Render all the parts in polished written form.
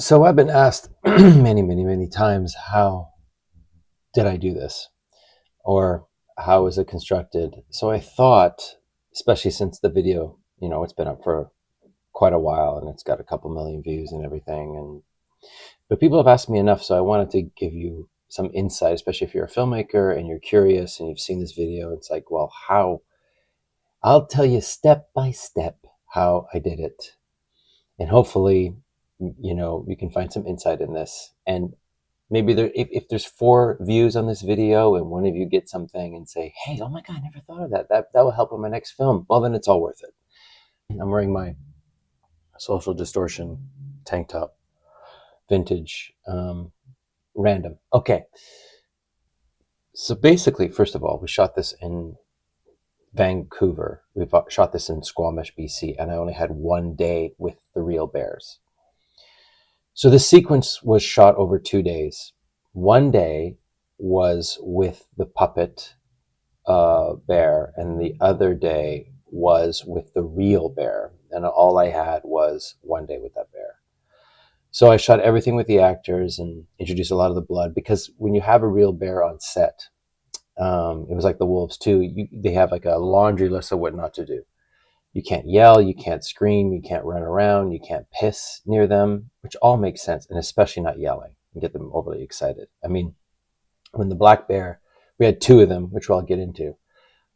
So I've been asked many times, how did I do this? Or how is it constructed? So I thought, especially since the video, it's been up for quite a while and it's got a couple million views and everything. But people have asked me enough, so I wanted to give you some insight, especially if you're a filmmaker and you're curious and you've seen this video. It's like, well, how? I'll tell you step by step how I did it. And hopefully, you can find some insight in this. And maybe if there's 4 views on this video and one of you get something and say, hey, oh my God, I never thought of that will help in my next film, well, then it's all worth it. I'm wearing my Social Distortion tank top, vintage, random. Okay, so basically, first of all, we shot this in Vancouver. We shot this in Squamish, BC, and I only had 1 day with the real bears. So the sequence was shot over 2 days. 1 day was with the puppet bear, and the other day was with the real bear. And all I had was 1 day with that bear. So I shot everything with the actors and introduced a lot of the blood, because when you have a real bear on set, it was like the wolves too. They have like a laundry list of what not to do. You can't yell, you can't scream, you can't run around, you can't piss near them, which all makes sense, and especially not yelling and get them overly excited. I mean, when the black bear, we had 2 of them, which I'll get into.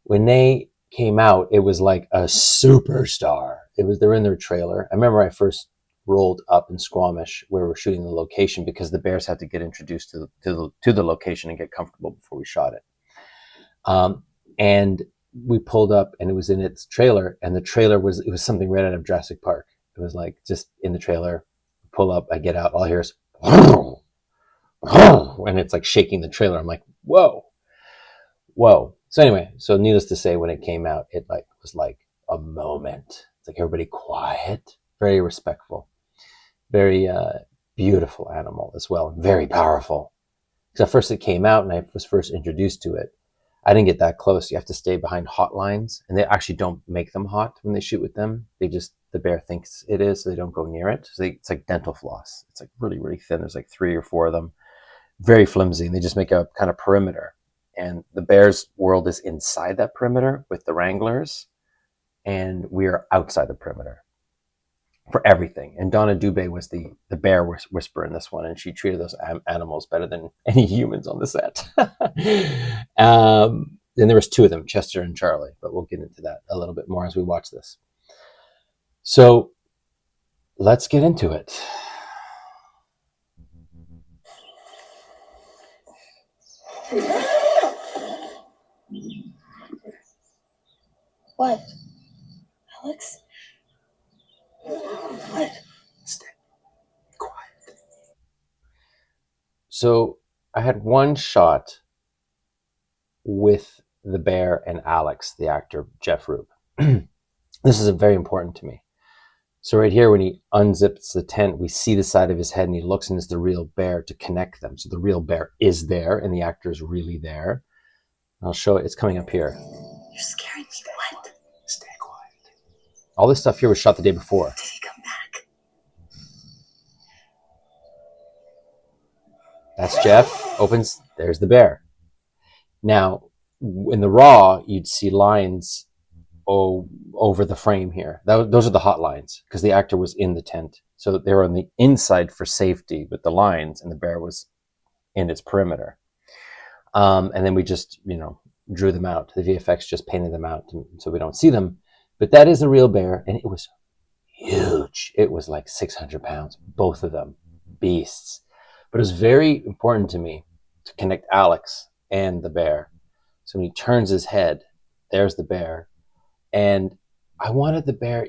When they came out, it was like a superstar. They're in their trailer. I remember I first rolled up in Squamish where we're shooting the location, because the bears had to get introduced to the location and get comfortable before we shot it. And we pulled up and it was in its trailer, and the trailer was something right out of Jurassic Park. It was like just in the trailer, pull up, I get out, all I hear is and it's like shaking the trailer. I'm like, whoa. So anyway, so needless to say, when it came out, it was like a moment. It's like everybody quiet, very respectful, very beautiful animal as well, very powerful. Because at first it came out and I was first introduced to it, I didn't get that close. You have to stay behind hot lines, and they actually don't make them hot when they shoot with them. The bear thinks it is, so they don't go near it. So it's like dental floss. It's like really thin. There's like 3 or 4 of them, very flimsy, and they just make a kind of perimeter. And the bear's world is inside that perimeter with the wranglers, and we are outside the perimeter for everything. And Donna Dubé was the bear whisperer in this one, and she treated those animals better than any humans on the set. And there was 2 of them, Chester and Charlie, but we'll get into that a little bit more as we watch this. So let's get into it. What? Alex? What? Stay quiet. So I had one shot with the bear and Alex, the actor, Jeff Rube. This is very important to me. So right here, when he unzips the tent, we see the side of his head and he looks, and it's the real bear to connect them. So the real bear is there and the actor is really there. I'll show it. It's coming up here. You're scaring me. What? Stay quiet. All this stuff here was shot the day before. Did he come back? That's Jeff. Opens. There's the bear. Now, in the raw, you'd see lines over the frame here. Those are the hot lines, because the actor was in the tent. So they were on the inside for safety with the lines, and the bear was in its perimeter. And then we just, drew them out. The VFX just painted them out so we don't see them. But that is a real bear, and it was huge. It was like 600 pounds, both of them, beasts. But it was very important to me to connect Alex and the bear. So when he turns his head, there's the bear. And I wanted the bear,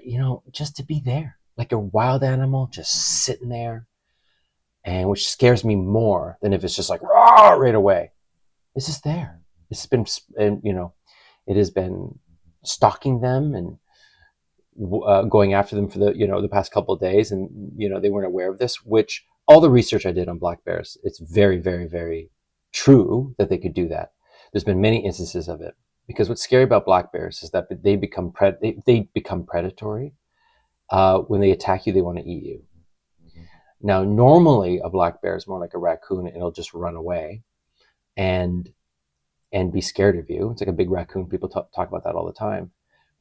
just to be there, like a wild animal, just sitting there, and which scares me more than if it's just like, rah, right away. It's just there. It's been, it has been stalking them and going after them for the past couple of days. And, they weren't aware of this, which all the research I did on black bears, it's very, very, very true that they could do that. There's been many instances of it. Because what's scary about black bears is that they become predatory. When they attack you, they want to eat you. Now, normally a black bear is more like a raccoon. It'll just run away and be scared of you. It's like a big raccoon. People talk about that all the time.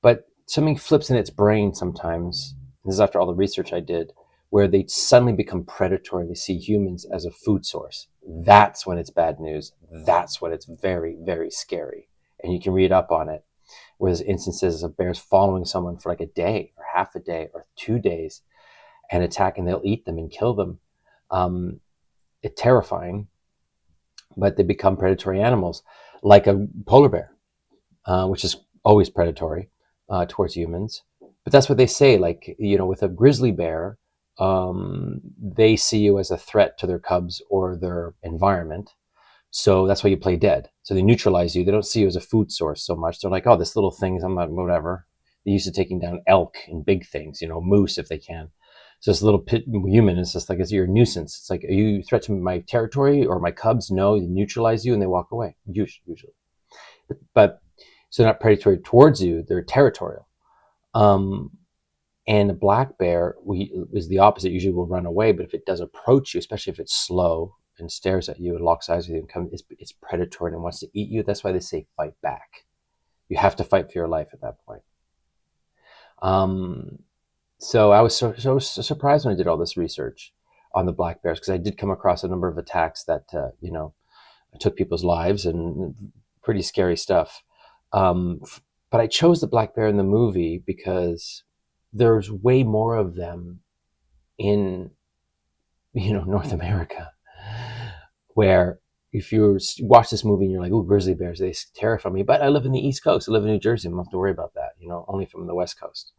But something flips in its brain sometimes. This is after all the research I did, where they suddenly become predatory. They see humans as a food source. That's when it's bad news. That's when it's very, very scary. And you can read up on it, where there's instances of bears following someone for like a day or half a day or 2 days and attack, and they'll eat them and kill them. It's terrifying, but they become predatory animals, like a polar bear, which is always predatory towards humans. But that's what they say. Like, with a grizzly bear, they see you as a threat to their cubs or their environment. So that's why you play dead. So they neutralize you. They don't see you as a food source so much. They're like, oh, this little thing, I'm not, whatever. They're used to taking down elk and big things, moose if they can. So this little human is just like, it's your nuisance. It's like, are you a threat to my territory or my cubs? No, they neutralize you and they walk away, usually. But so they're not predatory towards you, they're territorial. Um, and a black bear is the opposite. Usually will run away, but if it does approach you, especially if it's slow and stares at you and locks eyes with you and it's predatory and wants to eat you. That's why they say fight back. You have to fight for your life at that point. Um, so I was so surprised when I did all this research on the black bears, because I did come across a number of attacks that took people's lives and pretty scary stuff. Um, but I chose the black bear in the movie because there's way more of them in North America, where if you watch this movie and you're like, oh, grizzly bears, they terrify me. But I live in the East Coast. I live in New Jersey. I don't have to worry about that, only from the West Coast.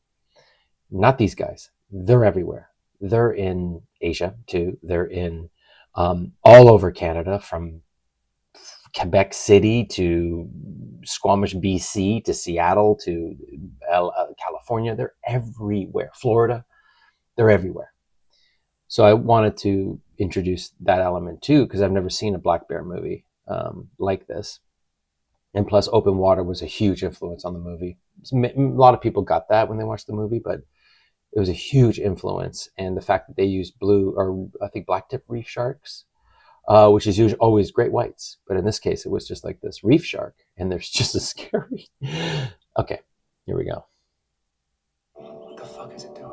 Not these guys. They're everywhere. They're in Asia too. They're in all over Canada, from Quebec City to Squamish, BC to Seattle to California. They're everywhere. Florida, they're everywhere. So I wanted to introduce that element too, because I've never seen a black bear movie like this. And plus, open water was a huge influence on the movie. A lot of people got that when they watched the movie, but it was a huge influence. And the fact that they used blue, or I think black tip reef sharks, which is usually always great whites. But in this case, it was just like this reef shark, and there's just a scary. Okay, here we go. What the fuck is it doing?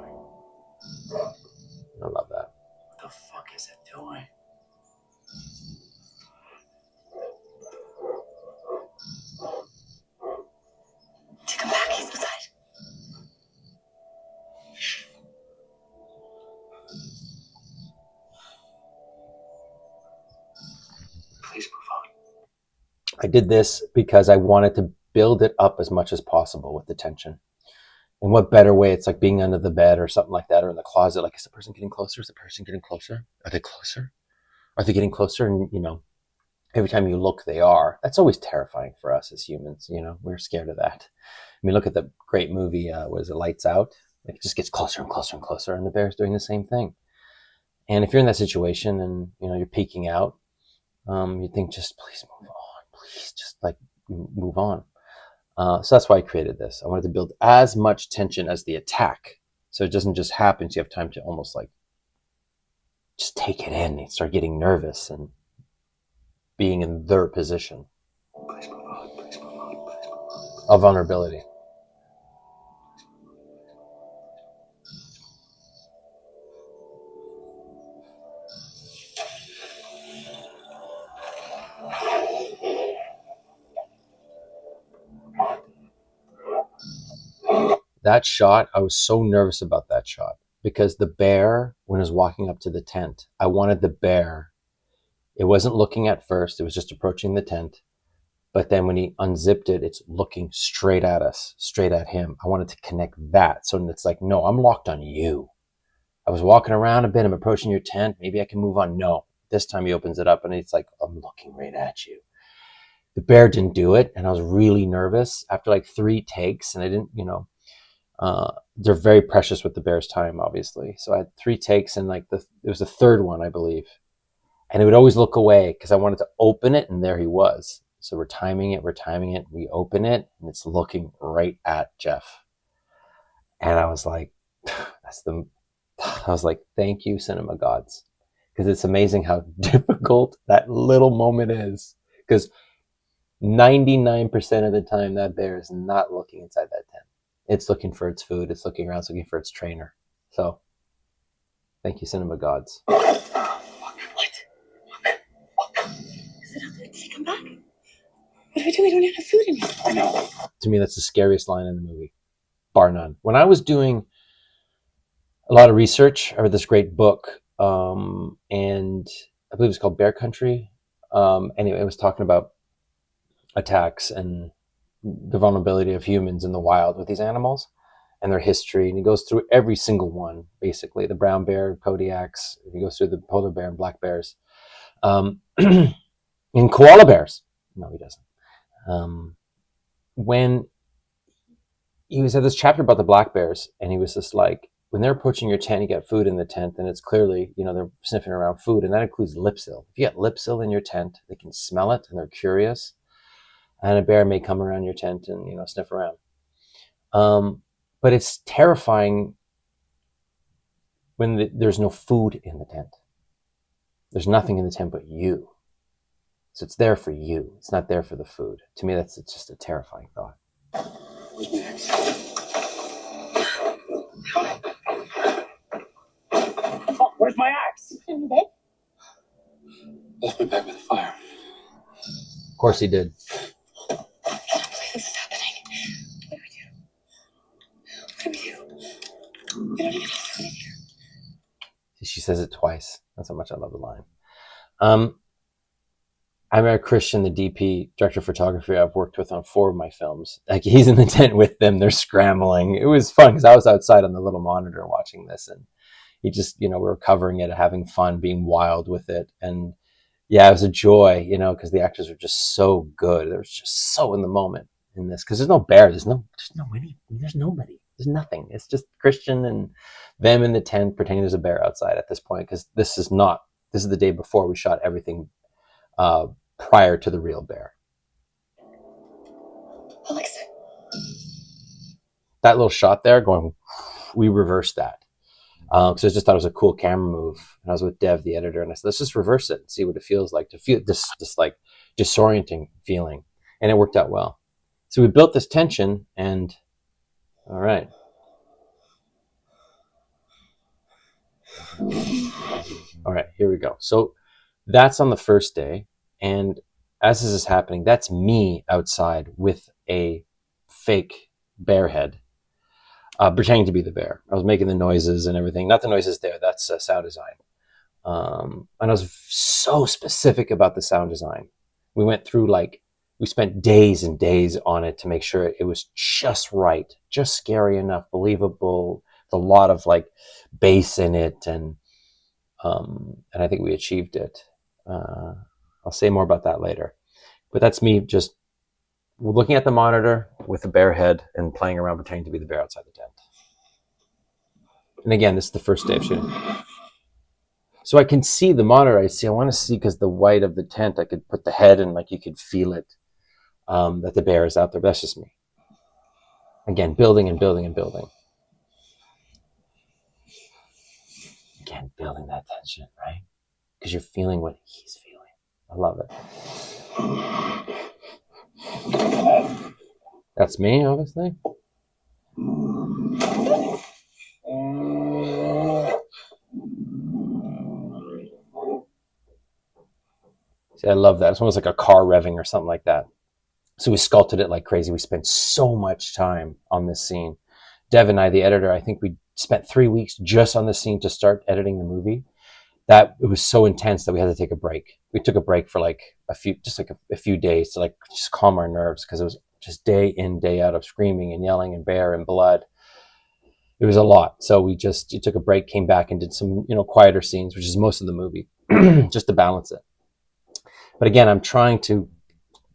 I love that. What the fuck is it doing? Take him back, he's inside. Please move on. I did this because I wanted to build it up as much as possible with the tension. And what better way? It's like being under the bed or something like that, or in the closet. Like, is the person getting closer? Is the person getting closer? Are they closer? Are they getting closer? And every time you look, they are. That's always terrifying for us as humans. We're scared of that. I mean, look at the great movie, was it Lights Out? Like, it just gets closer and closer and closer, and the bear's doing the same thing. And if you're in that situation and you're peeking out, you think, just please move on, please, just like move on. So that's why I created this. I wanted to build as much tension as the attack, so it doesn't just happen. So you have time to almost like just take it in and start getting nervous and being in their position of vulnerability. That shot, I was so nervous about that shot, because the bear, when it was walking up to the tent, I wanted the bear, it wasn't looking at first, it was just approaching the tent. But then when he unzipped it, it's looking straight at us, straight at him. I wanted to connect that. So it's like, no, I'm locked on you. I was walking around a bit, I'm approaching your tent, maybe I can move on. No, this time he opens it up and it's like, I'm looking right at you. The bear didn't do it, and I was really nervous after like 3 takes, and I didn't, they're very precious with the bear's time, obviously. So I had 3 takes, and like it was the third one, I believe. And he would always look away because I wanted to open it, and there he was. So we're timing it. We open it, and it's looking right at Jeff. And I was like, I was like, thank you, cinema gods. Because it's amazing how difficult that little moment is. Because 99% of the time, that bear is not looking inside that tent. It's looking for its food. It's looking around. It's looking for its trainer. So, thank you, cinema gods. What? Is it out there? Did he come back? What do we do? We don't have food in here. I know. To me, that's the scariest line in the movie, bar none. When I was doing a lot of research, I read this great book, and I believe it's called Backcountry. Anyway, it was talking about attacks and the vulnerability of humans in the wild with these animals and their history. And he goes through every single one, basically the brown bear, Kodiaks. He goes through the polar bear and black bears, and koala bears. No, he doesn't. When he was at this chapter about the black bears, and he was just like, when they're approaching your tent, you got food in the tent, and it's clearly, they're sniffing around food, and that includes lipsil. If you got lipsil in your tent, they can smell it, and they're curious, and a bear may come around your tent and sniff around. But it's terrifying when there's no food in the tent. There's nothing in the tent but you. So it's there for you. It's not there for the food. To me, it's just a terrifying thought. Where's my axe? Oh, where's my axe? In bed? Left my bag by the fire. Of course he did. This is happening. What do we do? What do we do? We don't even have food in here. She says it twice. That's how much I love the line. I'm Eric Christian, the DP, director of photography. I've worked with on 4 of my films. Like, he's in the tent with them. They're scrambling. It was fun because I was outside on the little monitor watching this, and he just, we were covering it, having fun, being wild with it. And yeah, it was a joy, because the actors were just so good. They were just so in the moment in this, because there's no bear. There's nobody. There's nothing. It's just Christian and them in the tent pretending there's a bear outside at this point, because this is the day before we shot everything prior to the real bear. Alexa. That little shot there we reversed that. Because I just thought it was a cool camera move. And I was with Dev, the editor, and I said, let's just reverse it and see what it feels like to feel this like disorienting feeling. And it worked out well. So we built this tension, and all right. All right, here we go. So that's on the first day. And as this is happening, that's me outside with a fake bear head, pretending to be the bear. I was making the noises and everything. Not the noises there. That's sound design. And I was so specific about the sound design. We went through we spent days and days on it to make sure it was just right, just scary enough, believable, with a lot of bass in it, and I think we achieved it. I'll say more about that later. But that's me just looking at the monitor with a bear head and playing around pretending to be the bear outside the tent. And again, this is the first day of shooting. So I can see the monitor. I want to see, because the white of the tent, I could put the head and you could feel it, that the bear is out there. But that's just me. Again, building and building and building. Again, building that tension, right? Because you're feeling what he's feeling. I love it. That's me, obviously. See, I love that. It's almost like a car revving or something like that. So we sculpted it like crazy. We spent so much time on this scene. Dev and I, the editor, I think we spent 3 weeks just on this scene to start editing the movie. That it was so intense that we had to take a break. We took a break for a few days to just calm our nerves, because it was just day in, day out of screaming and yelling and bear and blood. It was a lot. So we took a break, came back and did some, quieter scenes, which is most of the movie, just to balance it. But again, I'm trying to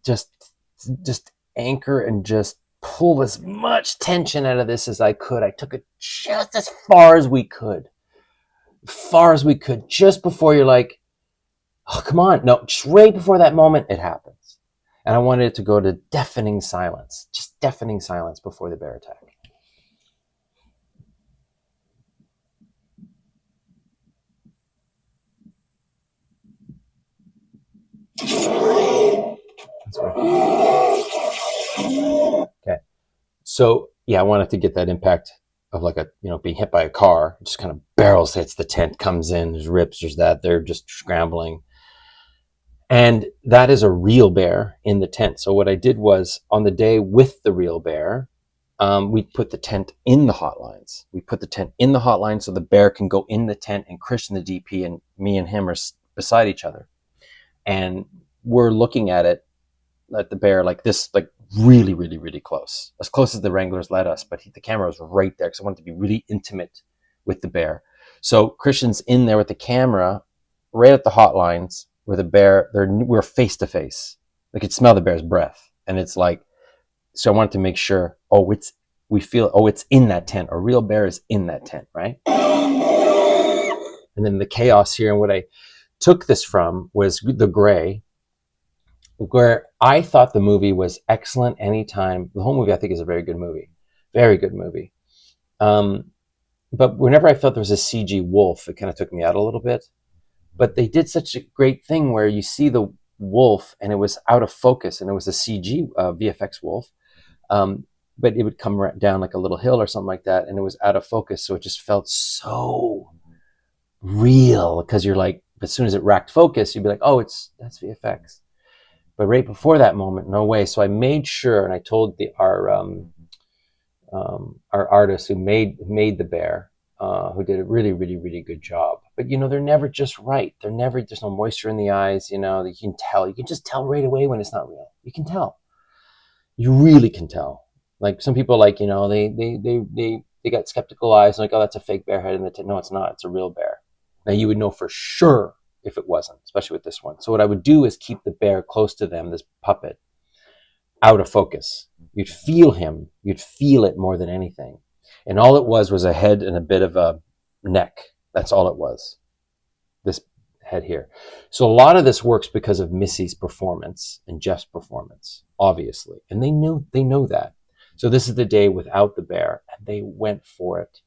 just anchor and just pull as much tension out of this as I could. I took it just as far as we could, just before you're like, oh, come on. No, just right before that moment, it happens. And I wanted it to go to deafening silence, just deafening silence before the bear attack. That's weird. Okay. So yeah, I wanted to get that impact of like a, being hit by a car. It just kind of barrels hits the tent, comes in, there's rips, there's that. They're just scrambling. And that is a real bear in the tent. So what I did was on the day with the real bear, we put the tent in the hotlines. We put the tent in the hotline so the bear can go in the tent, and Christian, the DP, and me and him are beside each other. And we're looking at the bear like this, like really, really, really close as the Wranglers let us. But the camera was right there because I wanted to be really intimate with the bear. So Christian's in there with the camera right at the hotlines where the bear, we're face to face. I could smell the bear's breath. And it's like, so I wanted to make sure, it's in that tent. A real bear is in that tent, right? And then the chaos here, and what I took this from was the gray, where I thought the movie was excellent anytime. The whole movie, I think, is a very good movie. Very good movie. But whenever I felt there was a CG wolf, it kind of took me out a little bit. But they did such a great thing where you see the wolf and it was out of focus, and it was a CG VFX wolf. But it would come down like a little hill or something like that, and it was out of focus. So it just felt so real because you're like, as soon as it racked focus, you'd be like, oh, that's VFX. But right before that moment, no way. So I made sure, and I told our artist who made the bear, who did a really, really, really good job. But they're never just right. There's no moisture in the eyes. You can tell. You can just tell right away when it's not real. You can tell. You really can tell. Like some people, like they got skeptical eyes, like, oh, that's a fake bear head in the tent. No, it's not. It's a real bear. Now you would know for sure if it wasn't, especially with this one. So what I would do is keep the bear close to them, this puppet, out of focus. You'd feel him. You'd feel it more than anything. And all it was a head and a bit of a neck. That's all it was. This head here. So a lot of this works because of Missy's performance and Jeff's performance, obviously. And they know that. So this is the day without the bear, and they went for it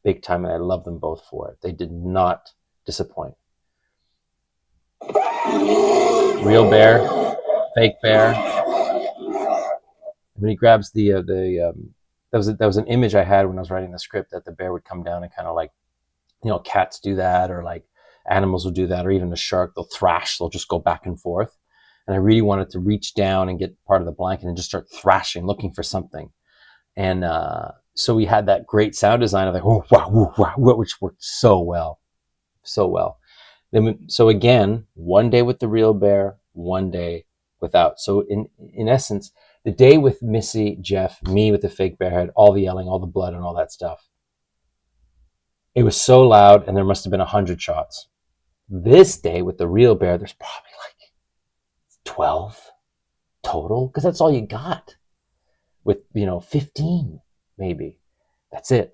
big time, and I love them both for it. They did not disappoint. Real bear, fake bear. When he grabs that was an image I had when I was writing the script, that the bear would come down and kind of like, cats do that, or like animals will do that, or even a shark, they'll thrash, they'll just go back and forth. And I really wanted to reach down and get part of the blanket and just start thrashing, looking for something. And so we had that great sound design of like, oh, wow, wow, which worked so well. So well. So again, one day with the real bear, one day without. So in essence, the day with Missy, Jeff, me with the fake bear head, all the yelling, all the blood and all that stuff, it was so loud, and there must have been 100 shots. This day with the real bear, there's probably like 12 total, because that's all you got. With 15 maybe. That's it.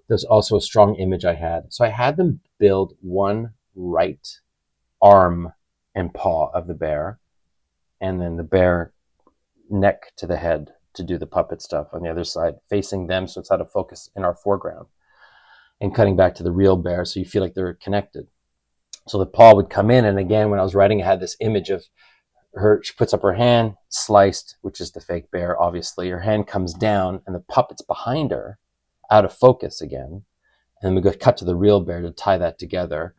There's also a strong image I had. So I had them build one right arm and paw of the bear, and then the bear neck to the head to do the puppet stuff on the other side, facing them, so it's out of focus in our foreground, and cutting back to the real bear so you feel like they're connected. So the paw would come in, and again, when I was writing, I had this image of her. She puts up her hand, sliced, which is the fake bear, obviously. Her hand comes down, and the puppet's behind her, out of focus again. And then we go cut to the real bear to tie that together.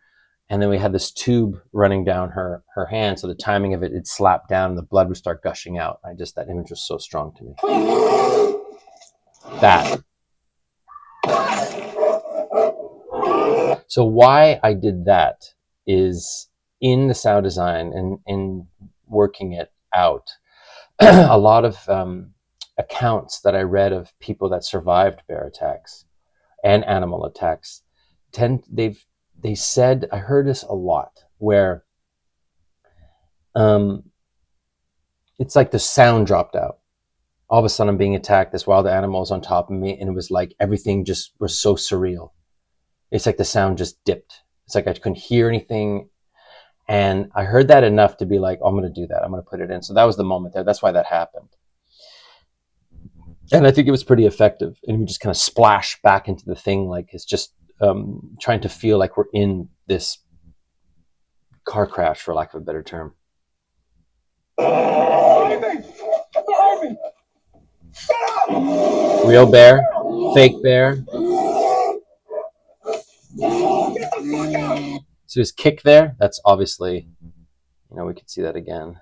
And then we had this tube running down her hand, so the timing of it, it'd slap down and the blood would start gushing out. That image was so strong to me. That. So why I did that is in the sound design and in working it out, a lot of accounts that I read of people that survived bear attacks and animal attacks they said, I heard this a lot, where it's like the sound dropped out. All of a sudden I'm being attacked, this wild animal is on top of me, and it was like everything just was so surreal. It's like the sound just dipped. It's like I couldn't hear anything. And I heard that enough to be like, oh, I'm going to do that. I'm going to put it in. So that was the moment there. That's why that happened. And I think it was pretty effective. And we just kind of splash back into the thing like it's just trying to feel like we're in this car crash, for lack of a better term. Real bear, fake bear. So his kick there, that's obviously, we could see that again.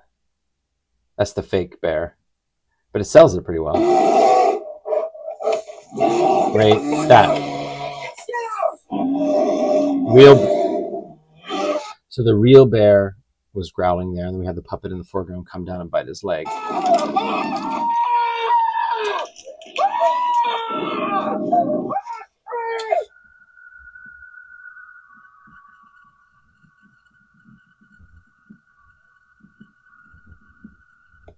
That's the fake bear, but it sells it pretty well. Right, that. Real. So the real bear was growling there, and then we had the puppet in the foreground come down and bite his leg.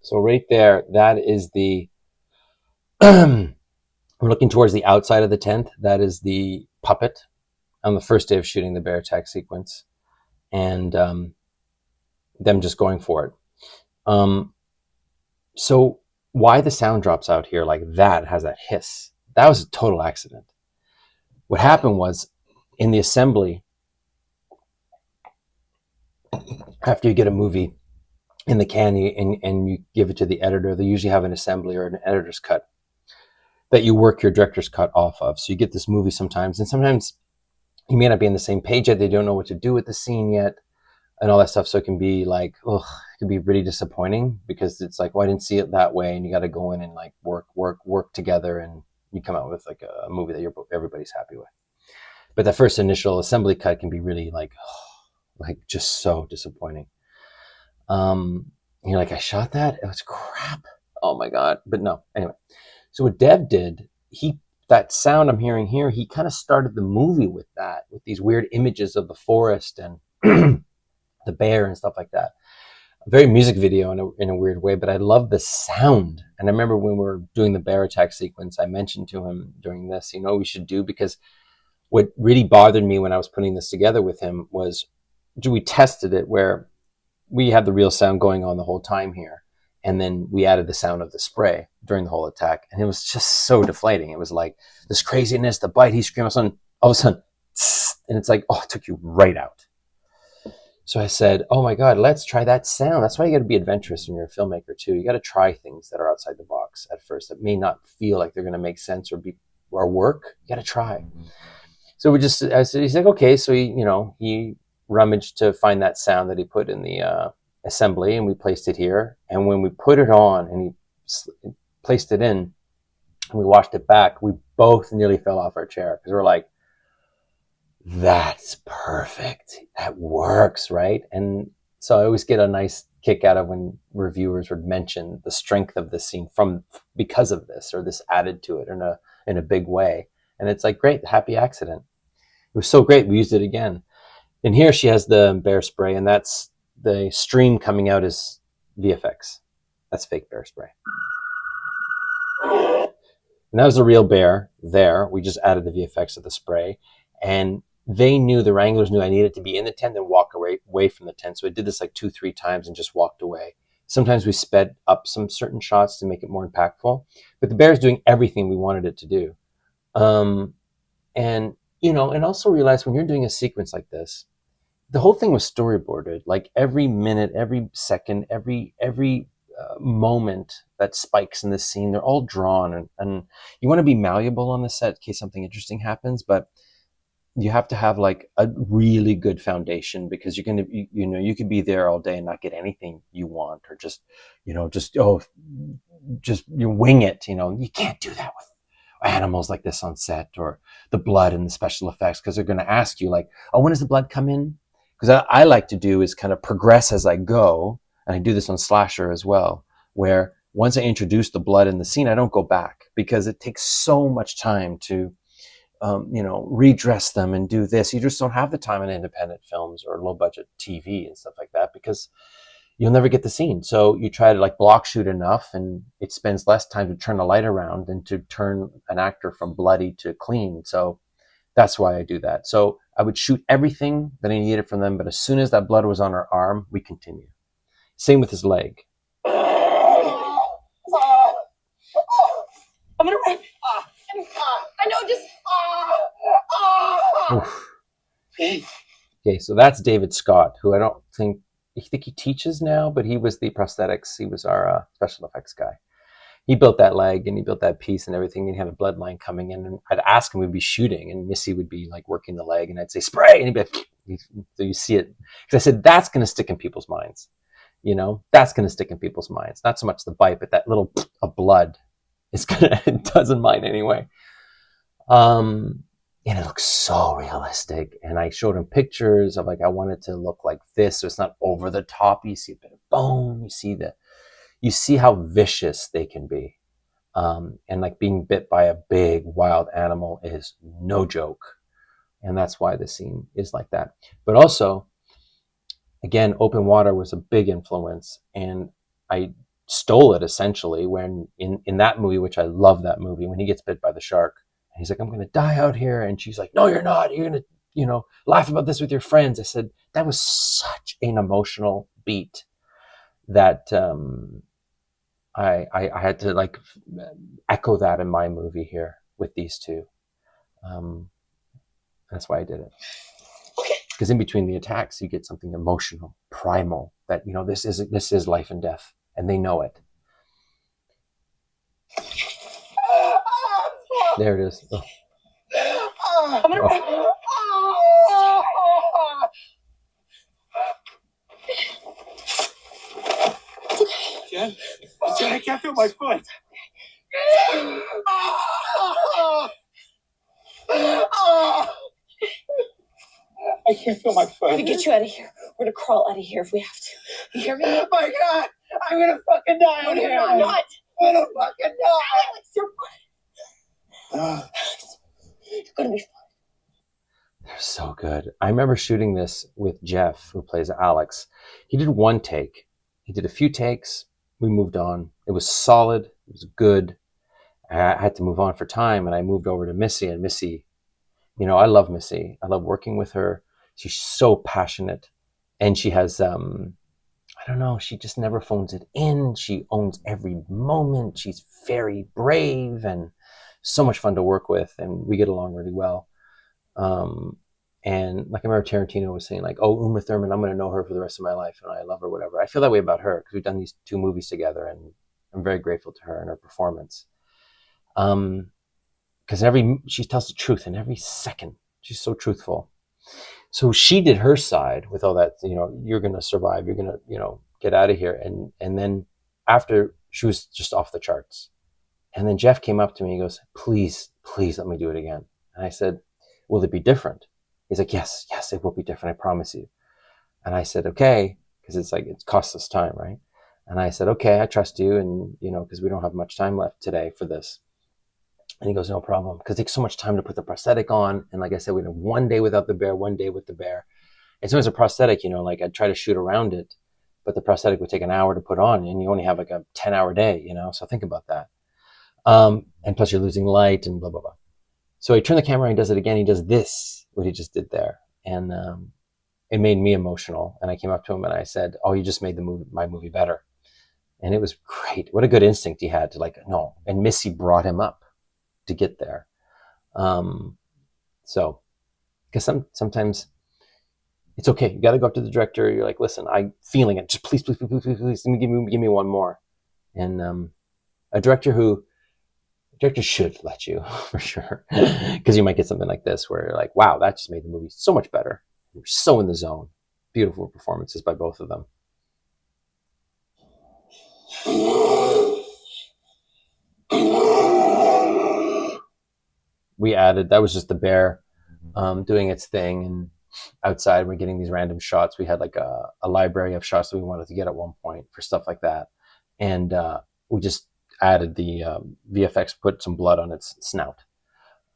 So right there, that is the, we're looking towards the outside of the tent. That is the puppet on the first day of shooting the bear attack sequence, and them just going for it. So why the sound drops out here like that, has that hiss? That was a total accident. What happened was, in the assembly, after you get a movie in the can and you give it to the editor, they usually have an assembly or an editor's cut that you work your director's cut off of. So you get this movie sometimes, and sometimes you may not be on the same page yet. They don't know what to do with the scene yet and all that stuff. So it can be like, ugh, it can be really disappointing because it's like, well, I didn't see it that way. And you got to go in and like work together, and you come out with like a movie that everybody's happy with. But that first initial assembly cut can be really like, like just so disappointing. You're like, I shot that? It was crap. Oh my God. But no, anyway. So what Dev did, that sound I'm hearing here, he kind of started the movie with that, with these weird images of the forest and the bear and stuff like that. A very music video in a weird way, but I love the sound. And I remember when we were doing the bear attack sequence, I mentioned to him during this, we should do, because what really bothered me when I was putting this together with him was, we tested it where we had the real sound going on the whole time here. And then we added the sound of the spray during the whole attack. And it was just so deflating. It was like this craziness, the bite, he screamed, all of a sudden, and it's like, oh, it took you right out. So I said, oh my God, let's try that sound. That's why you got to be adventurous when you're a filmmaker too. You got to try things that are outside the box at first that may not feel like they're going to make sense or work. You got to try. So he's like, okay. So he rummaged to find that sound that he put in the assembly, and we placed it here. And when we put it on and he placed it in and we watched it back, we both nearly fell off our chair because we're like, that's perfect. That works, right? And so I always get a nice kick out of when reviewers would mention the strength of the scene because of this, or this added to it in a big way. And it's like, great, happy accident. It was so great. We used it again. And here she has the bear spray, and that's the stream coming out is VFX. That's fake bear spray. And that was a real bear there. We just added the VFX of the spray. And the wranglers knew I needed to be in the tent and walk away from the tent. So I did this like 2-3 times and just walked away. Sometimes we sped up some certain shots to make it more impactful. But the bear's doing everything we wanted it to do. And also realize when you're doing a sequence like this, the whole thing was storyboarded. Like every minute, every second, every moment that spikes in this scene, they're all drawn, and you want to be malleable on the set in case something interesting happens, but you have to have like a really good foundation, because you're going to, you could be there all day and not get anything you want, or just you wing it. You can't do that with animals like this on set, or the blood and the special effects, because they're going to ask you like, oh, when does the blood come in? Because I like to do is kind of progress as I go, and I do this on Slasher as well, where once I introduce the blood in the scene, I don't go back, because it takes so much time to redress them and do this. You just don't have the time in independent films or low budget TV and stuff like that, because you'll never get the scene. So you try to like block shoot enough, and it spends less time to turn the light around than to turn an actor from bloody to clean. So that's why I do that. So I would shoot everything that I needed from them, but as soon as that blood was on her arm, we continue. Same with his leg. I'm gonna. I know, just. Oof. Okay, so that's David Scott, who I think he teaches now, but he was the prosthetics. He was our special effects guy. He built that leg and he built that piece and everything. And he had a bloodline coming in, and I'd ask him, we'd be shooting, and Missy would be like working the leg, and I'd say spray, and he'd be like, so you see it, because I said that's going to stick in people's minds. That's going to stick in people's minds. Not so much the bite, but that little of blood is gonna it does in mine anyway. And it looks so realistic. And I showed him pictures of like I want it to look like this, so it's not over the top. You see a bit of bone. You see how vicious they can be. And like being bit by a big wild animal is no joke. And that's why the scene is like that. But also, again, open water was a big influence, and I stole it essentially when in that movie, which I love that movie, when he gets bit by the shark, and he's like, I'm going to die out here. And she's like, no, you're not. You're going to, laugh about this with your friends. I said, that was such an emotional beat that I had to like echo that in my movie here with these two. That's why I did it. Because in between the attacks, you get something emotional, primal, that, this is life and death, and they know it. There it is. Oh. Oh. Jen, I can't feel my foot. I can't feel my foot. We're gonna get you out of here. We're gonna crawl out of here if we have to. You hear me? Oh my God! I'm gonna fucking die out here. I'm not. I'm gonna fucking die. Alex, you're gonna be fine. They're so good. I remember shooting this with Jeff, who plays Alex. He did one take. He did a few takes. We moved on. It was solid. It was good. I had to move on for time, and I moved over to Missy. And Missy, I love Missy. I love working with her. She's so passionate, and she has, I don't know, she just never phones it in. She owns every moment. She's very brave and so much fun to work with, and we get along really well. And like I remember Tarantino was saying, like, oh, Uma Thurman, I'm going to know her for the rest of my life, and I love her, whatever. I feel that way about her because we've done these 2 movies together, and I'm very grateful to her and her performance. Because she tells the truth in every second. She's so truthful. So she did her side with all that, you're going to survive, you're going to, get out of here. And then after, she was just off the charts. And then Jeff came up to me, he goes, please let me do it again. And I said, will it be different? He's like, yes, it will be different, I promise you. And I said, okay, because it's like, it costs us time, right? And I said, okay, I trust you. And, because we don't have much time left today for this. And he goes, no problem, because it takes so much time to put the prosthetic on. And like I said, we had 1 day without the bear, 1 day with the bear. And sometimes a prosthetic, like I'd try to shoot around it, but the prosthetic would take an hour to put on, and you only have like a 10-hour day, so think about that. And plus you're losing light and blah, blah, blah. So he turned the camera and he does it again. He does this, what he just did there. And it made me emotional. And I came up to him and I said, oh, you just made my movie better. And it was great. What a good instinct he had to no. And Missy brought him up to get there. So, because sometimes it's okay. You got to go up to the director. You're like, listen, I'm feeling it. Just please, give me one more. And a director should let you, for sure, because you might get something like this where you're like, wow, that just made the movie so much better. You're so in the zone. Beautiful performances by both of them. We added, that was just the bear doing its thing, and outside we're getting these random shots. We had like a library of shots that we wanted to get at one point for stuff like that, and we just added the VFX, put some blood on its snout,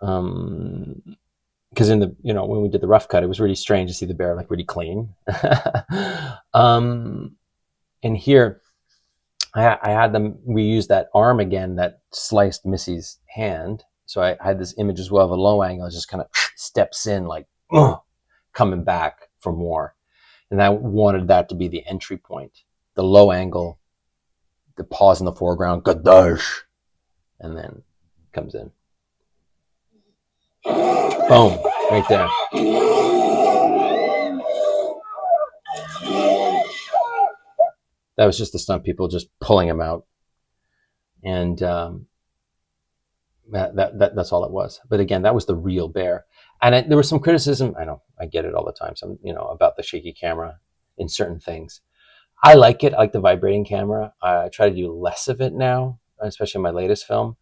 because in the when we did the rough cut, it was really strange to see the bear like really clean. And here I had them, we used that arm again that sliced Missy's hand. So I had this image as well of a low angle, just kind of steps in like coming back for more. And I wanted that to be the entry point, the low angle, the pause in the foreground, Gadash, and then comes in. Boom, right there. That was just the stunt people just pulling him out, and that's all it was. But again, that was the real bear. And there was some criticism. I know, I get it all the time. Some, about the shaky camera in certain things. I like it. I like the vibrating camera. I try to do less of it now, especially in my latest film.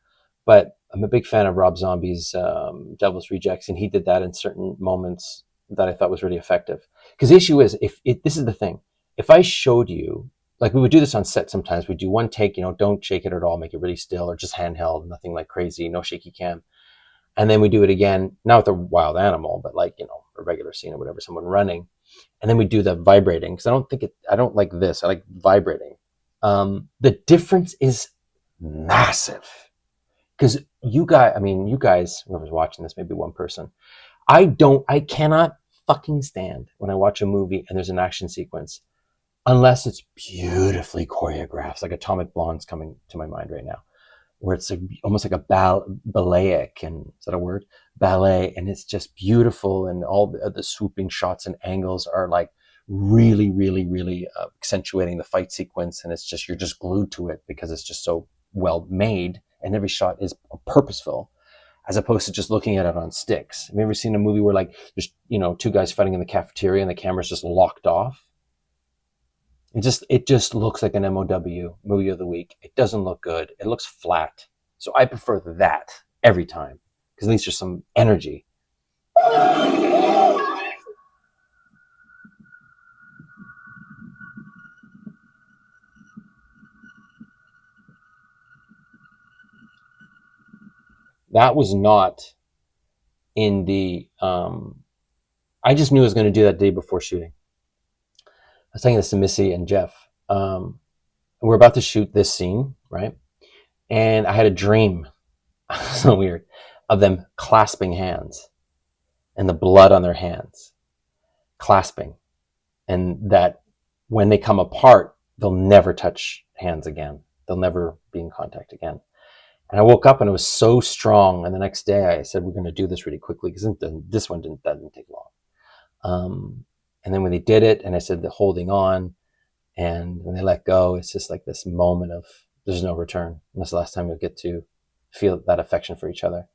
But I'm a big fan of Rob Zombie's Devil's Rejects, and he did that in certain moments that I thought was really effective. Because the issue is, this is the thing. If I showed you, like we would do this on set sometimes, we'd do one take, don't shake it at all, make it really still, or just handheld, nothing like crazy, no shaky cam. And then we do it again, not with a wild animal, but like, a regular scene or whatever, someone running. And then we do the vibrating, because I don't like this. I like vibrating. The difference is massive. Because you guys, whoever's watching this, maybe one person, I cannot fucking stand when I watch a movie and there's an action sequence, unless it's beautifully choreographed, like Atomic Blonde's coming to my mind right now, where it's almost like a ballet-ic, and is that a word? Ballet, and it's just beautiful, and all the swooping shots and angles are like really, really, really accentuating the fight sequence, and you're just glued to it because it's just so well made, and every shot is purposeful, as opposed to just looking at it on sticks. Have you ever seen a movie where like there's two guys fighting in the cafeteria and the camera's just locked off? It just looks like an MOW, movie of the week. It doesn't look good. It looks flat. So I prefer that every time, because at least there's some energy. That was not in the. I just knew I was going to do that day before shooting. I was saying this to Missy and Jeff. We're about to shoot this scene, right? And I had a dream, so weird, of them clasping hands and the blood on their hands, clasping. And that when they come apart, they'll never touch hands again. They'll never be in contact again. And I woke up and it was so strong. And the next day I said, we're going to do this really quickly, because this one didn't take long. And then when they did it, and I said, the holding on, and when they let go, it's just like this moment of there's no return. And that's the last time you'll get to feel that affection for each other.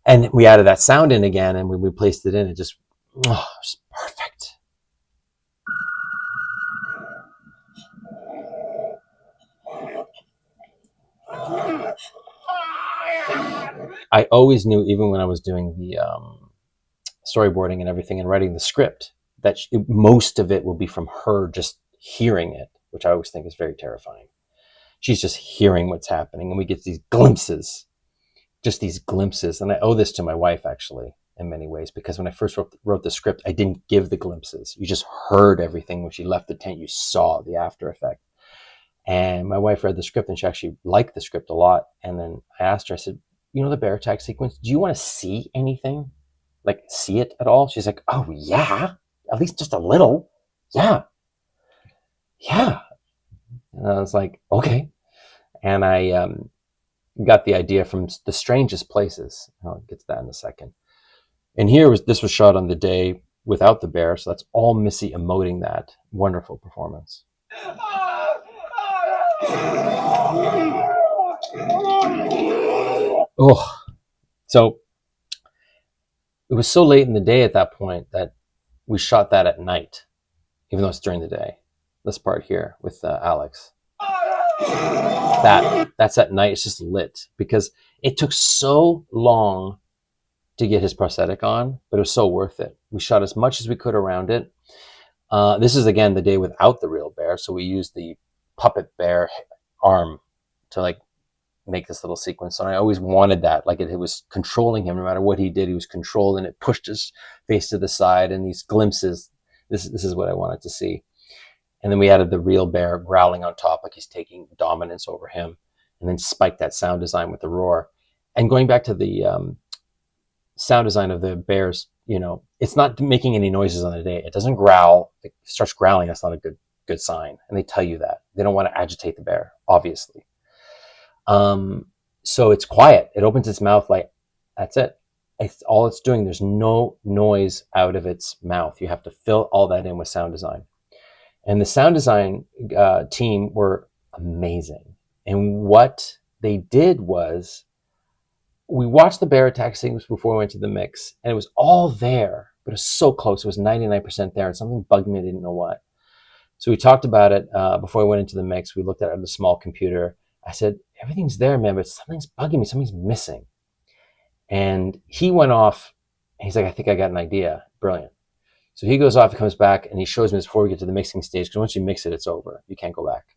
And we added that sound in again, and when we placed it in, it just perfect. I always knew, even when I was doing the storyboarding and everything and writing the script, that most of it will be from her just hearing it, which I always think is very terrifying. She's just hearing what's happening, and we get these glimpses, just these glimpses. And I owe this to my wife, actually, in many ways, because when I first wrote the script, I didn't give the glimpses. You just heard everything. When she left the tent, you saw the after effect. And my wife read the script, and she actually liked the script a lot. And then I asked her, I said, the bear attack sequence, do you want to see anything? Like, see it at all? She's like, oh, yeah, at least just a little. Yeah. Yeah. And I was like, okay. And I got the idea from the strangest places. I'll get to that in a second. And this was shot on the day without the bear, so that's all Missy emoting that. Wonderful performance. Oh, so it was so late in the day at that point that we shot that at night, even though it's during the day. This part here with Alex. That's at night. It's just lit, because it took so long to get his prosthetic on, but it was so worth it. We shot as much as we could around it. This is, again, the day without the real bear, so we used the puppet bear arm to like make this little sequence. And I always wanted that, like it was controlling him. No matter what he did, he was controlled, and it pushed his face to the side, and these glimpses. This is what I wanted to see. And then we added the real bear growling on top, like he's taking dominance over him, and then spiked that sound design with the roar. And going back to the sound design of the bears, it's not making any noises on the day. It doesn't growl. It starts growling. That's not a good sign. And they tell you that. They don't want to agitate the bear, obviously. So it's quiet. It opens its mouth like, that's it. It's all it's doing. There's no noise out of its mouth. You have to fill all that in with sound design. And the sound design team were amazing. And what they did was, we watched the bear attack sequence before we went to the mix, and it was all there, but it was so close. It was 99% there, and something bugged me. I didn't know what. So we talked about it before we went into the mix. We looked at it on the small computer. I said, everything's there, man, but something's bugging me. Something's missing. And he went off, and he's like, I think I got an idea. Brilliant. So he goes off, he comes back, and he shows me this before we get to the mixing stage, because once you mix it, it's over. You can't go back.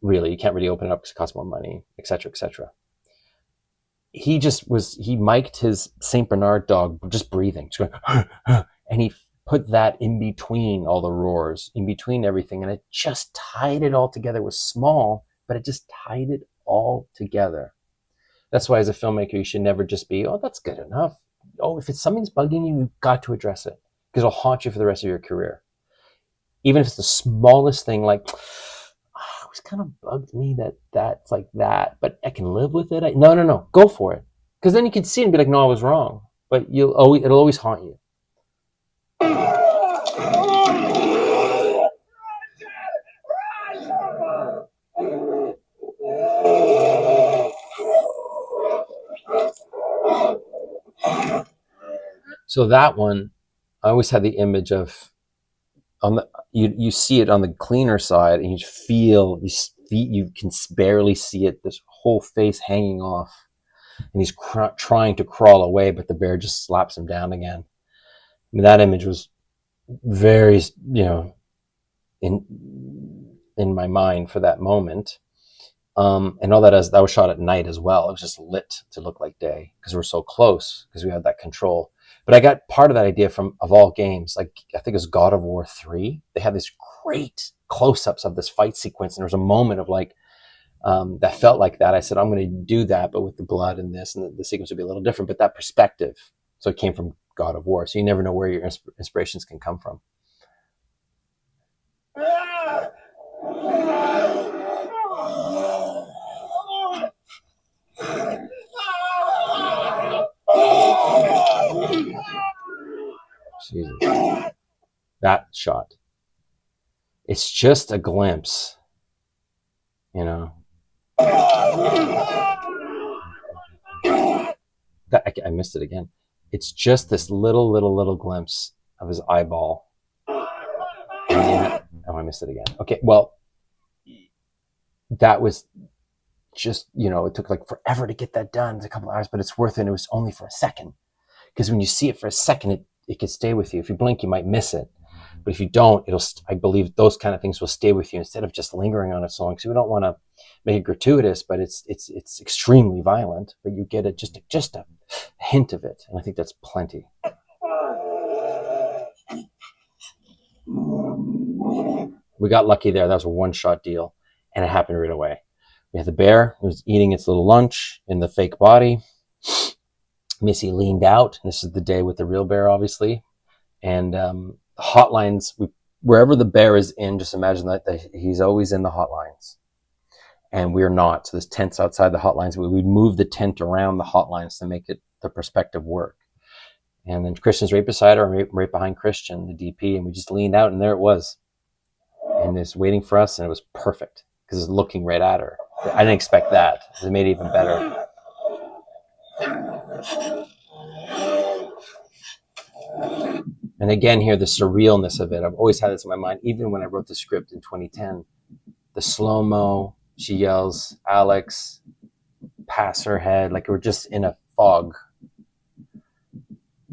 Really, you can't really open it up because it costs more money, et cetera, et cetera. He mic'd his St. Bernard dog just breathing, just going, and he put that in between all the roars, in between everything, and it just tied it all together. It was small, but it just tied it all together. That's why, as a filmmaker, you should never just be, oh, that's good enough. Oh, if it's something's bugging you, you've got to address it, because it'll haunt you for the rest of your career. Even if it's the smallest thing, like, it was kind of bugged me that's like that, but I can live with it. No, go for it, because then you can see it and be like, no, I was wrong. But it'll always haunt you. So that one, I always had the image of, on the you see it on the cleaner side, and you can barely see it. This whole face hanging off, and he's trying to crawl away, but the bear just slaps him down again. I mean, that image was very, in my mind for that moment. And all that was shot at night as well. It was just lit to look like day, because we're so close, because we had that control. But I got part of that idea from, of all games, like I think it was God of War 3. They had these great close-ups of this fight sequence, and there was a moment of like, that felt like that. I said, I'm going to do that, but with the blood and this, and the sequence would be a little different, but that perspective. So it came from God of War. So you never know where your inspirations can come from. Jesus. That shot. It's just a glimpse, that I missed it again. It's just this little glimpse of his eyeball. Oh, I missed it again. Okay, well, that was just, it took like forever to get that done. It's a couple of hours, but it's worth it. And it was only for a second, because when you see it for a second, it can stay with you. If you blink, you might miss it. But if you don't, I believe those kind of things will stay with you instead of just lingering on it so long. So we don't want to make it gratuitous, but it's extremely violent. But you get just a hint of it, and I think that's plenty. We got lucky there. That was a one-shot deal, and it happened right away. We had the bear. It was eating its little lunch in the fake body. Missy leaned out. This is the day with the real bear, obviously, and hotlines, wherever the bear is in, just imagine that he's always in the hotlines, and we're not. So there's tents outside the hotlines. We'd move the tent around the hotlines to make the perspective work. And then Christian's right beside her, right behind Christian, the DP, and we just leaned out, and there it was, and it's waiting for us, and it was perfect because it's looking right at her. I didn't expect that. It made it even better. And again, here, the surrealness of it. I've always had this in my mind, even when I wrote the script in 2010. The slow-mo, she yells, Alex, pass her head, like we're just in a fog.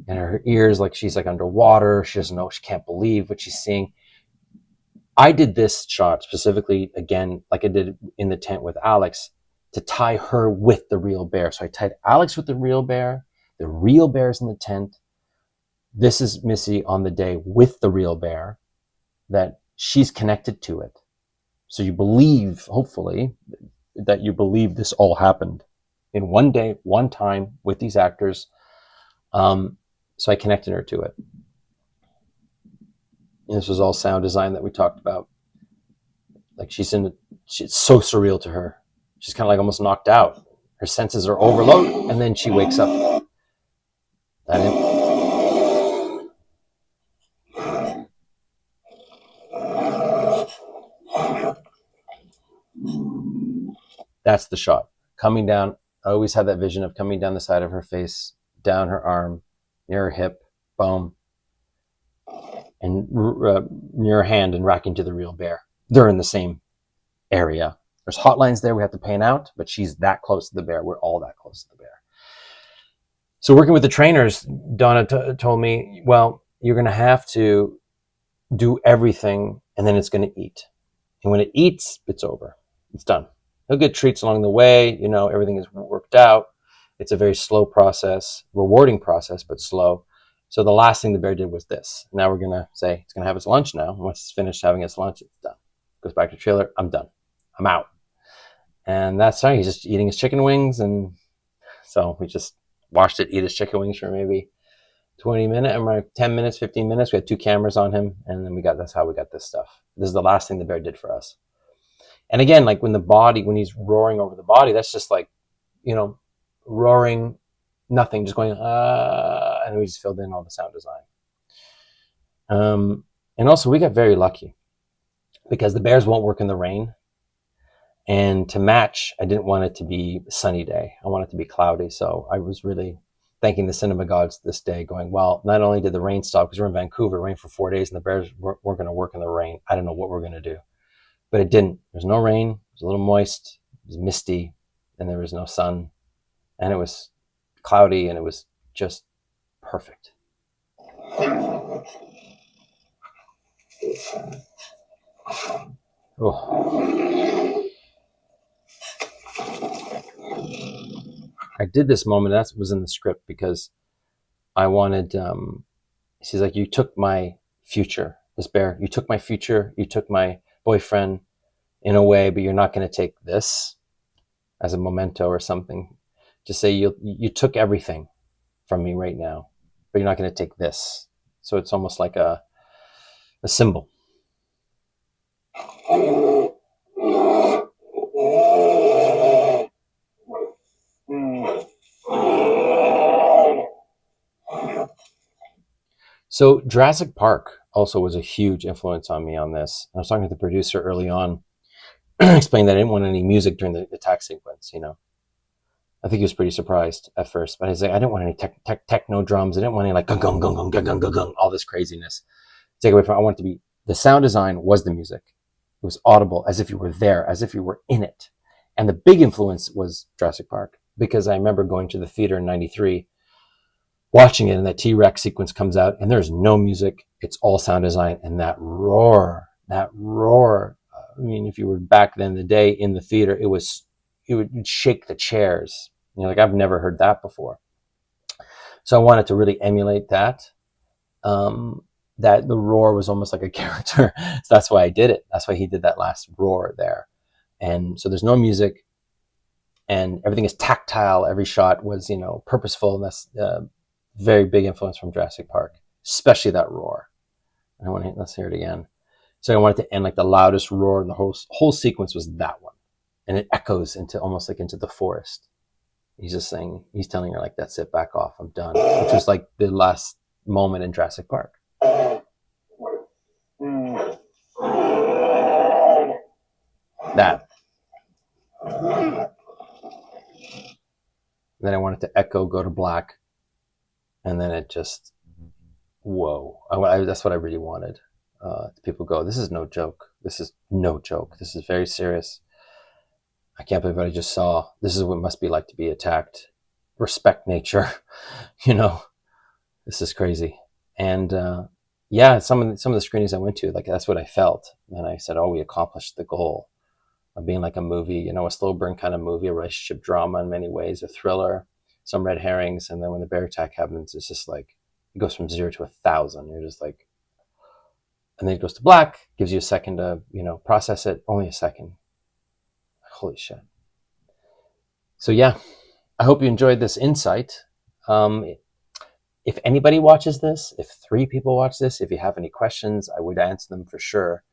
And her ears, like she's like underwater. She doesn't know, she can't believe what she's seeing. I did this shot specifically, again, like I did in the tent with Alex, to tie her with the real bear. So I tied Alex with the real bear's in the tent. This is Missy on the day with the real bear, that she's connected to it. So you believe, hopefully, that you believe this all happened in one day, one time with these actors. So I connected her to it. And this was all sound design that we talked about. Like it's so surreal to her. She's kind of like almost knocked out. Her senses are overloaded, and then she wakes up. That That's the shot. Coming down, I always had that vision of coming down the side of her face, down her arm, near her hip, boom, and near her hand and racking to the real bear. They're in the same area. There's hotlines there we have to pan out, but she's that close to the bear. We're all that close to the bear. So working with the trainers, Donna told me, well, you're going to have to do everything and then it's going to eat. And when it eats, it's over. It's done. He'll get treats along the way. You know, everything is worked out. It's a very slow process, rewarding process, but slow. So the last thing the bear did was this. Now we're going to say it's going to have its lunch now. Once it's finished having its lunch, it's done. Goes back to the trailer. I'm done. I'm out. And that's right. He's just eating his chicken wings. And so we just watched it eat his chicken wings for maybe 20 minutes, or 10 minutes, 15 minutes. We had 2 cameras on him. And then that's how we got this stuff. This is the last thing the bear did for us. And again, like when he's roaring over the body, that's just like, you know, roaring, nothing, just going, and we just filled in all the sound design. And also we got very lucky because the bears won't work in the rain. And to match, I didn't want it to be a sunny day. I want it to be cloudy. So I was really thanking the cinema gods this day going, well, not only did the rain stop, because we're in Vancouver, it rained for 4 days and the bears weren't going to work in the rain. I don't know what we're going to do. But it didn't. There's no rain. It was a little moist. It was misty, and there was no sun, and it was cloudy, and it was just perfect. Oh. I did this moment. That was in the script because I wanted. She's like, "You took my future, this bear. You took my future. You took my boyfriend, in a way, but you're not going to take this as a memento or something. Just say you took everything from me right now, but you're not going to take this." So it's almost like a symbol. So Jurassic Park also was a huge influence on me on this. I was talking to the producer early on, explaining that I didn't want any music during the attack sequence, you know. I think he was pretty surprised at first, but I was like, I didn't want any techno drums. I didn't want any like gung gung gung gung gung gung gung, all this craziness. Take away from it. I want it to be, the sound design was the music. It was audible, as if you were there, as if you were in it. And the big influence was Jurassic Park, because I remember going to the theater in '93, watching it, and that T-Rex sequence comes out, and there's no music. It's all sound design, and that roar. I mean, if you were back then in the day in the theater, it would shake the chairs. You know, like I've never heard that before. So I wanted to really emulate that. That the roar was almost like a character. So that's why I did it. That's why he did that last roar there. And so there's no music, and everything is tactile. Every shot was, you know, purposeful. And that's very big influence from Jurassic Park, especially that roar. Let's hear it again. So I wanted to end like the loudest roar, and the whole sequence was that one, and it echoes into almost like into the forest. He's just saying, he's telling her like, "That's it, back off, I'm done," which was like the last moment in Jurassic Park. That. Then I wanted to echo, go to black, and then it just, whoa. That's what I really wanted. People go, "This is no joke. This is no joke. This is very serious. I can't believe what I just saw. This is what it must be like to be attacked. Respect nature." You know, this is crazy. And yeah, some of the screenings I went to, like that's what I felt. And I said, "Oh, we accomplished the goal of being like a movie, you know, a slow burn kind of movie, a relationship drama in many ways, a thriller, some red herrings, and then when the bear attack happens, it's just like it goes from 0 to 1,000. You're just like, and then it goes to black, gives you a second to, you know, process it. Only a second. Holy shit. So yeah, I hope you enjoyed this insight. If anybody watches this, if 3 people watch this, if you have any questions, I would answer them for sure.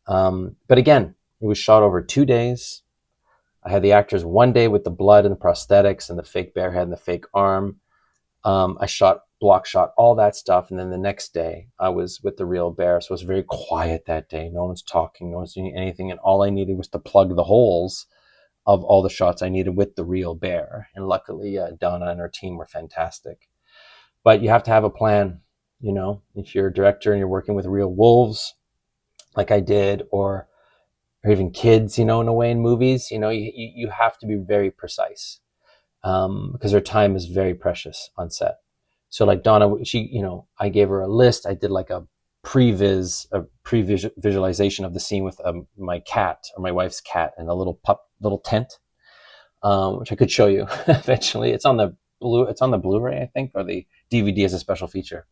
But again, it was shot over 2 days. I had the actors 1 day with the blood and the prosthetics and the fake bear head and the fake arm. I shot block shot, all that stuff. And then the next day I was with the real bear. So it was very quiet that day. No one's talking, no one's doing anything. And all I needed was to plug the holes of all the shots I needed with the real bear. And luckily, Donna and her team were fantastic. But you have to have a plan. You know, if you're a director and you're working with real wolves, like I did, or even kids, you know, in a way in movies, you know, you have to be very precise, because their time is very precious on set. So like Donna, she, you know, I gave her a list. I did like a pre-visualization of the scene with my cat, or my wife's cat, and a little tent, which I could show you eventually. It's on the Blu-ray, I think, or the DVD as a special feature.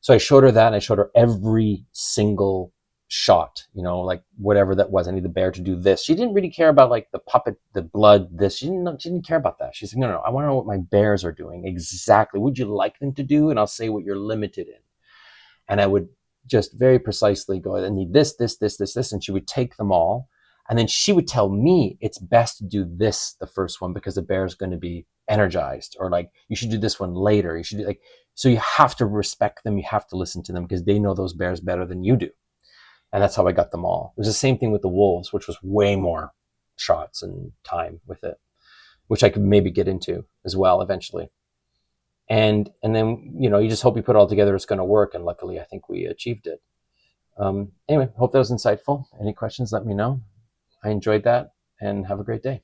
So I showed her that, and I showed her every single shot, you know, like whatever that was. I need the bear to do this. She didn't really care about like the puppet, the blood, this. She didn't care about that. She's like, no, I want to know what my bears are doing exactly. Would you like them to do? And I'll say what you're limited in. And I would just very precisely go, I need this. And she would take them all. And then she would tell me it's best to do this, the first one, because the bear is going to be energized, or like, you should do this one later. You should do like, so you have to respect them. You have to listen to them because they know those bears better than you do. And that's how I got them all. It was the same thing with the wolves, which was way more shots and time with it, which I could maybe get into as well eventually. And then, you know, you just hope you put it all together, it's going to work. And luckily, I think we achieved it. Anyway, hope that was insightful. Any questions, let me know. I enjoyed that, and have a great day.